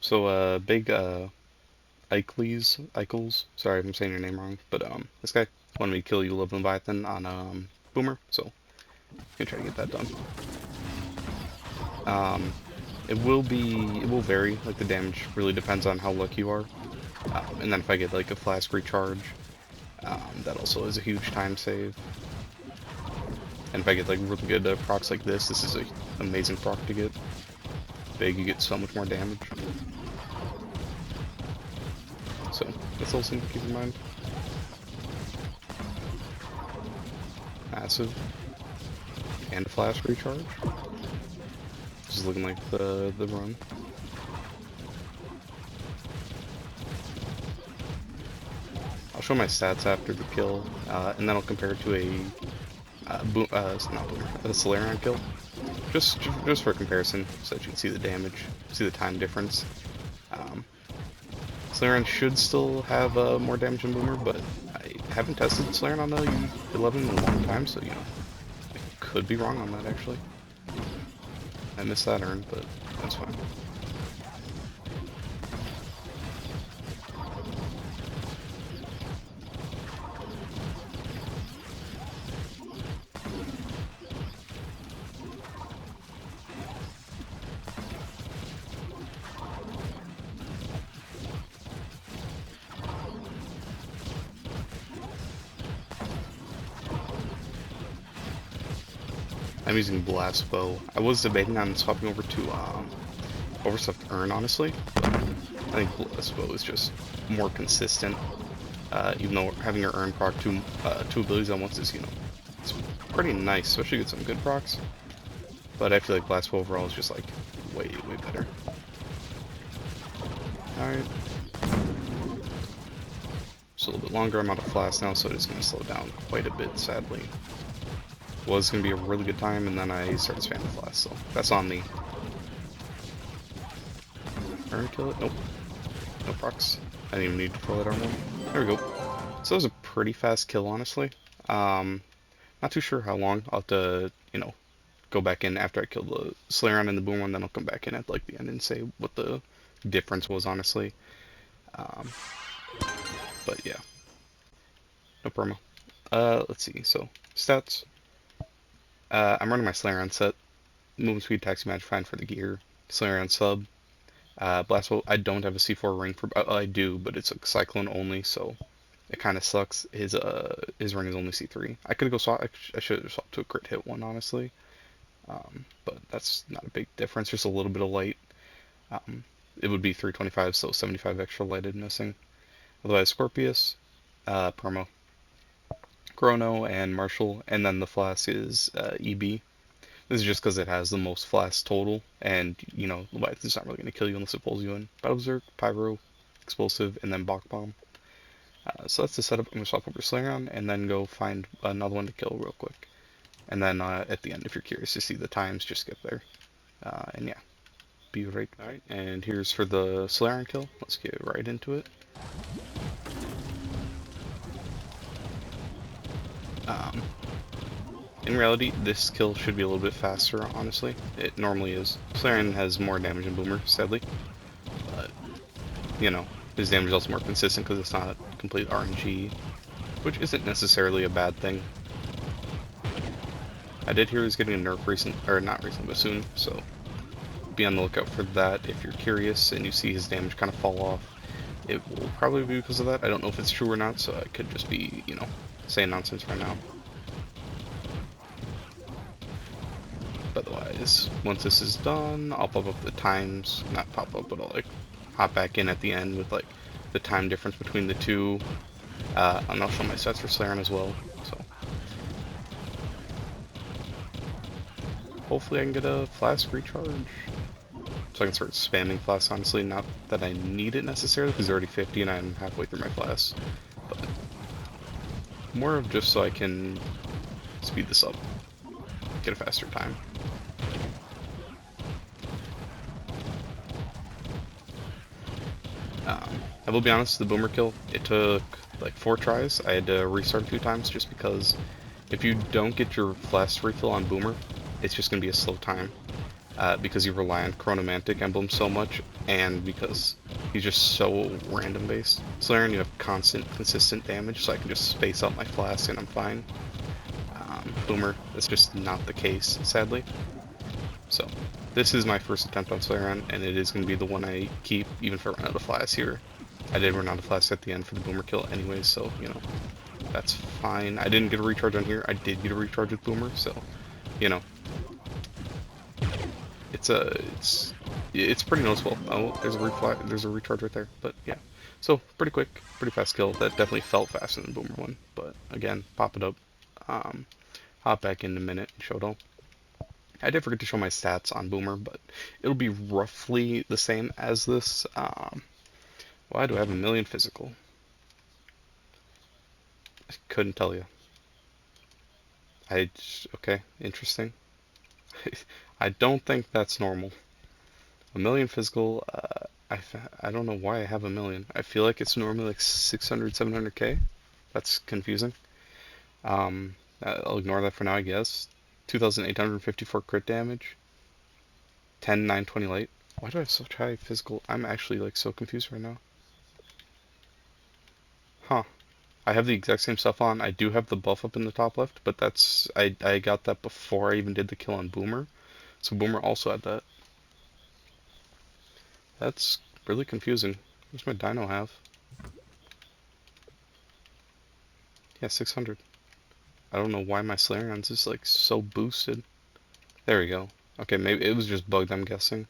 So, big, Eichels, sorry if I'm saying your name wrong, but, this guy wanted me to kill U11 Leviathan on, Boomer, so, I'm gonna try to get that done. Um, it will vary, like, the damage really depends on how lucky you are. And then if I get, like, a flask recharge, that also is a huge time save. And if I get, like, really good procs like this is an amazing proc to get. Big, you get so much more damage. So, that's also something to keep in mind. Massive. And a flash recharge. This is looking like the run. I'll show my stats after the kill, and then I'll compare it to a a Solarion kill, just for comparison, so that you can see the damage, see the time difference. Solarion should still have more damage than Boomer, but I haven't tested Solarion on the U11 in a long time, so you know, I could be wrong on that actually. I missed that urn, but that's fine. I'm using Blast Bow. I was debating on swapping over to Overstuffed Urn, honestly. I think Blast Bow is just more consistent. Even though having your Urn proc two abilities at once is, you know, it's pretty nice, especially with some good procs. But I feel like Blast Bow overall is just like way better. Alright. Just a little bit longer. I'm out of flask now, so it's going to slow down quite a bit, sadly. Was going to be a really good time, and then I started spamming flask, so that's on me. Urn kill it? Nope. No procs. I didn't even need to throw that armor. There we go. So that was a pretty fast kill, honestly. Not too sure how long. I'll have to, you know, go back in after I kill the Solarion and the Boom one, then I'll come back in at like the end and say what the difference was, honestly. But yeah. No promo. Let's see. So, stats. I'm running my Solarion set. Movement speed, taxi match, fine for the gear. Solarion sub. Blast Bolt, I don't have a C4 ring for. I do, but it's a Cyclone only, so it kind of sucks. His ring is only C3. I could go swap. I should have swapped to a crit hit one, honestly. But that's not a big difference. Just a little bit of light. It would be 325, so 75 extra lighted missing. Otherwise, Scorpius, promo, Chrono, and Marshall, and then the flask is EB. This is just because it has the most flasks total, and, you know, Leviathan's not really going to kill you unless it pulls you in. Battle Berserk, Pyro, Explosive, and then Bach Bomb. So that's the setup. I'm going to swap over Solarion, and then go find another one to kill real quick. And then at the end, if you're curious to see the times, just skip there. And yeah, be right. Alright, and here's for the Solarion kill. Let's get right into it. In reality, this kill should be a little bit faster, honestly. It normally is. Solarion has more damage than Boomer, sadly. But, you know, his damage is also more consistent because it's not a complete RNG, which isn't necessarily a bad thing. I did hear he's getting a nerf not recently, but soon, so be on the lookout for that if you're curious and you see his damage kind of fall off. It will probably be because of that. I don't know if it's true or not, so I could just be, you know, saying nonsense right now. Otherwise, once this is done, I'll pop up the times, not pop up, but I'll like hop back in at the end with like the time difference between the two, and I'll show my sets for Solarion as well, so hopefully I can get a flask recharge, so I can start spamming flasks, honestly, not that I need it necessarily, because they're already 50 and I'm halfway through my flasks, but more of just so I can speed this up, get a faster time. I will be honest, the Boomer kill, it took like 4 tries. I had to restart a few times just because if you don't get your flask refill on Boomer, it's just going to be a slow time. because you rely on chronomantic emblems so much, and because he's just so random based. Solarion, you have constant, consistent damage, so I can just space out my flask and I'm fine. Boomer, that's just not the case, sadly. So, this is my first attempt on Solarion, and it is going to be the one I keep, even if I run out of flasks here. I did run out of flasks at the end for the Boomer kill anyways, so, you know, that's fine. I didn't get a recharge on here. I did get a recharge with Boomer, so, you know, it's pretty noticeable. Oh, there's a recharge right there, but yeah. So, pretty quick, pretty fast kill. That definitely felt faster than the Boomer one, but again, pop it up. Um, Hop back in a minute and show it all. I did forget to show my stats on Boomer, but it'll be roughly the same as this. Why do I have a million physical? I couldn't tell you. Okay, interesting. I don't think that's normal. A million physical, I don't know why I have a million. I feel like it's normally like 600, 700k. That's confusing. I'll ignore that for now, I guess. 2,854 crit damage. 10, 9, 20 light. Why do I have such high physical? I'm actually like so confused right now. Huh. I have the exact same stuff on. I do have the buff up in the top left, but I got that before I even did the kill on Boomer. So Boomer also had that. That's really confusing. What's my dino have? Yeah, 600. I don't know why my Solarions is like so boosted. There we go. Okay, maybe it was just bugged, I'm guessing.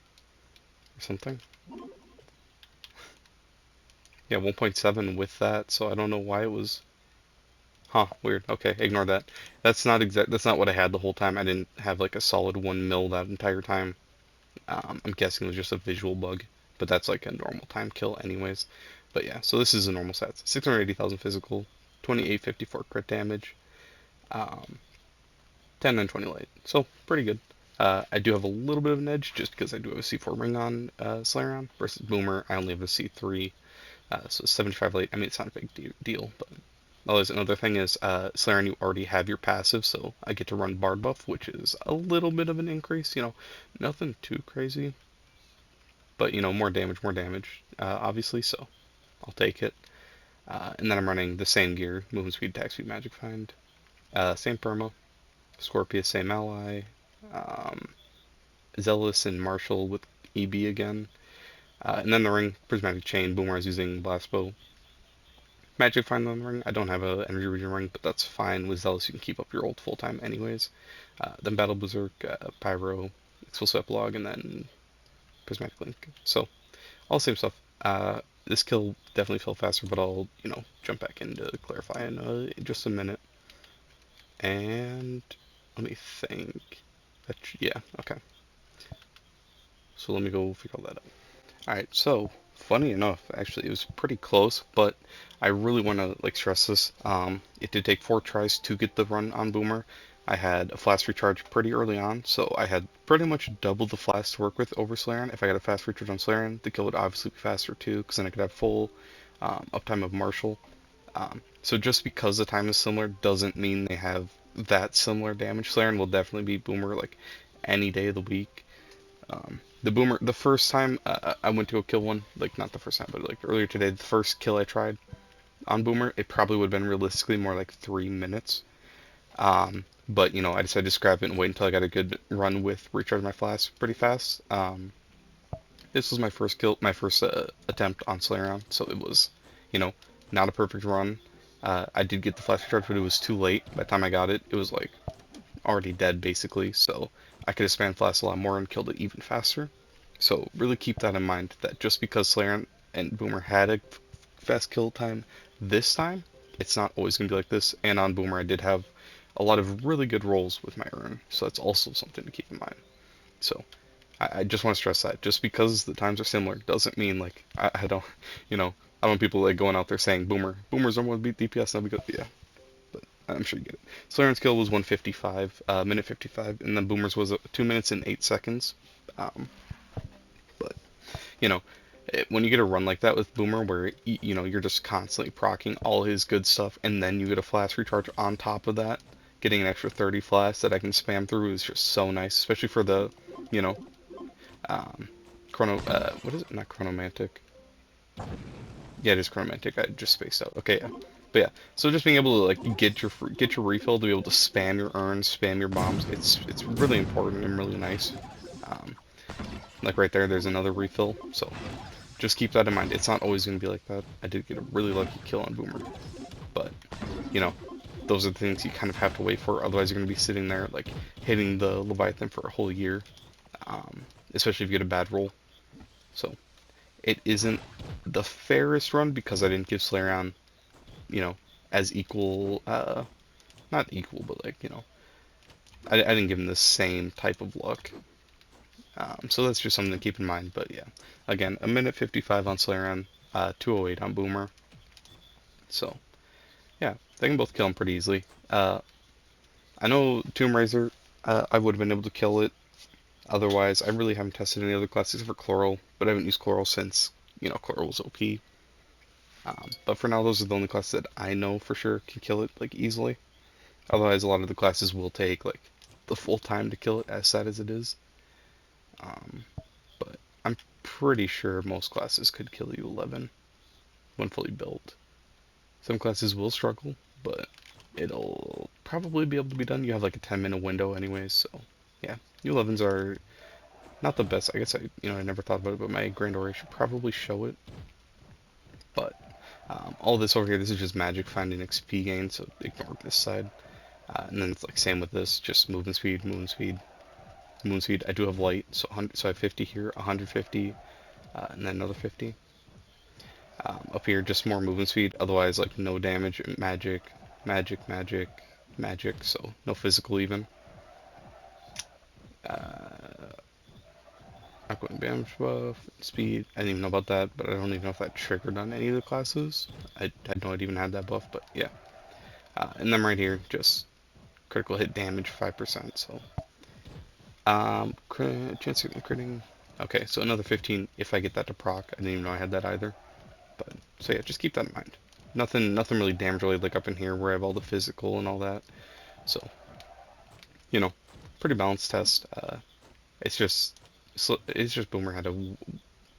Or something. Yeah, 1.7 with that, so I don't know why it was. Huh, weird. Okay, ignore that. That's not what I had the whole time. I didn't have like a solid 1 mil that entire time. I'm guessing it was just a visual bug, but that's like a normal time kill anyways. But yeah, so this is a normal stats. 680,000 physical, 2854 crit damage, um, 10 and 20 light. So pretty good. I do have a little bit of an edge just because I do have a C4 ring on Solarion versus Boomer. I only have a C3, so 75 light. I mean, it's not a big deal, but there's another thing is Solarion, you already have your passive, so I get to run Bard buff, which is a little bit of an increase. You know, nothing too crazy, but you know, more damage, obviously. So I'll take it. And then I'm running the same gear: movement speed, attack speed, magic find, same perma, Scorpius, same ally, um, Zealous and Marshall with EB again, and then the ring, prismatic chain. Boomer is using blast bow. Magic find on the ring. I don't have a energy region ring, but that's fine. With Zealous, you can keep up your ult full time anyways. Then Battle Berserk, Pyro, Explosive Epilogue, and then Prismatic Link. So all the same stuff. This kill definitely felt faster, but I'll, you know, jump back in to clarify in just a minute. And let me think. Yeah, okay. So let me go figure all that out. Alright, so funny enough, actually, it was pretty close, but I really want to like stress this. It did take 4 tries to get the run on Boomer. I had a flask recharge pretty early on, so I had pretty much double the flask to work with over Solarion. If I got a fast recharge on Solarion, the kill would obviously be faster too, because then I could have full uptime of Marshall. So just because the time is similar doesn't mean they have that similar damage. Solarion will definitely beat Boomer like any day of the week. The Boomer, the first time I went to go kill one, like not the first time, but like earlier today, the first kill I tried on Boomer, it probably would have been realistically more like 3 minutes. But you know, I decided to scrap it and wait until I got a good run with recharge my flask pretty fast. This was my first kill, my first attempt on Solarion, so it was, you know, not a perfect run. I did get the flash recharge, but it was too late. By the time I got it, it was like already dead basically, so I could have spammed flash a lot more and killed it even faster. So really keep that in mind, that just because Solarion and Boomer had a fast kill time this time, it's not always going to be like this. And on Boomer I did have a lot of really good rolls with my urn, so that's also something to keep in mind. So I just want to stress that just because the times are similar doesn't mean like I don't, you know, I don't want people like going out there saying Boomer's number one beat DPS now because yeah, but I'm sure you get it. Solarion's kill was 155, minute 55, and then Boomer's was 2 minutes and 8 seconds. But you know, when you get a run like that with Boomer, where you know you're just constantly proccing all his good stuff, and then you get a flash recharge on top of that, getting an extra 30 flash that I can spam through is just so nice, especially for the, you know, Um, what is it? Not chronomantic. Yeah, it is chronomantic. I just spaced out. Okay, yeah. But yeah, so just being able to like get your refill to be able to spam your urns, spam your bombs, it's really important and really nice. Um, like right there, there's another refill. So just keep that in mind. It's not always going to be like that. I did get a really lucky kill on Boomer, but you know, those are the things you kind of have to wait for. Otherwise, you're going to be sitting there like hitting the Leviathan for a whole year, especially if you get a bad roll. So it isn't the fairest run because I didn't give Solarion, you know, as equal, not equal, but like, I didn't give him the same type of luck. So that's just something to keep in mind. But yeah, again, a minute 55 on Solarion, 208 on Boomer. So yeah, they can both kill him pretty easily. I know Tomb Raiser, I would have been able to kill it. Otherwise, I really haven't tested any other classes for Chloral, but I haven't used Chloral since, Chloral was OP. But for now, those are the only classes that I know for sure can kill it, like, easily. Otherwise, a lot of the classes will take, like, the full time to kill it, as sad as it is. Um, but I'm pretty sure most classes could kill U11 when fully built. Some classes will struggle, but it'll probably be able to be done. You have, like, a 10-minute window anyways, so, yeah. U11s are not the best. I guess I never thought about it, but my Grand Orrery should probably show it. But all this over here, this is just magic finding XP gain, so ignore this side. And then it's like same with this, just movement speed, movement speed, movement speed. I do have light, so I have 50 here, 150, and then another 50. Up here, just more movement speed. Otherwise, like no damage, magic, magic, magic, magic. So no physical even. Outgoing damage buff, speed. I didn't even know about that, but I don't even know if that triggered on any of the classes. I had no idea even had that buff, but yeah. And then right here, just critical hit damage 5%. So chance of critting. Okay, so another 15 if I get that to proc. I didn't even know I had that either. But so yeah, just keep that in mind. Nothing really damage related like up in here where I have all the physical and all that. So you know, pretty balanced test. It's just Boomer had a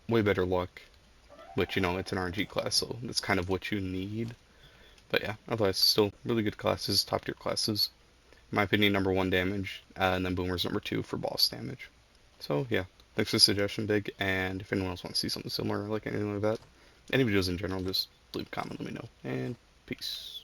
way better luck, which it's an RNG class, so that's kind of what you need. But yeah, otherwise still really good classes, top tier classes. In my opinion, number one damage, and then Boomer's number two for boss damage. So yeah, thanks for the suggestion, Big. And if anyone else wants to see something similar, like anything like that, any videos in general, just leave a comment, let me know. And peace.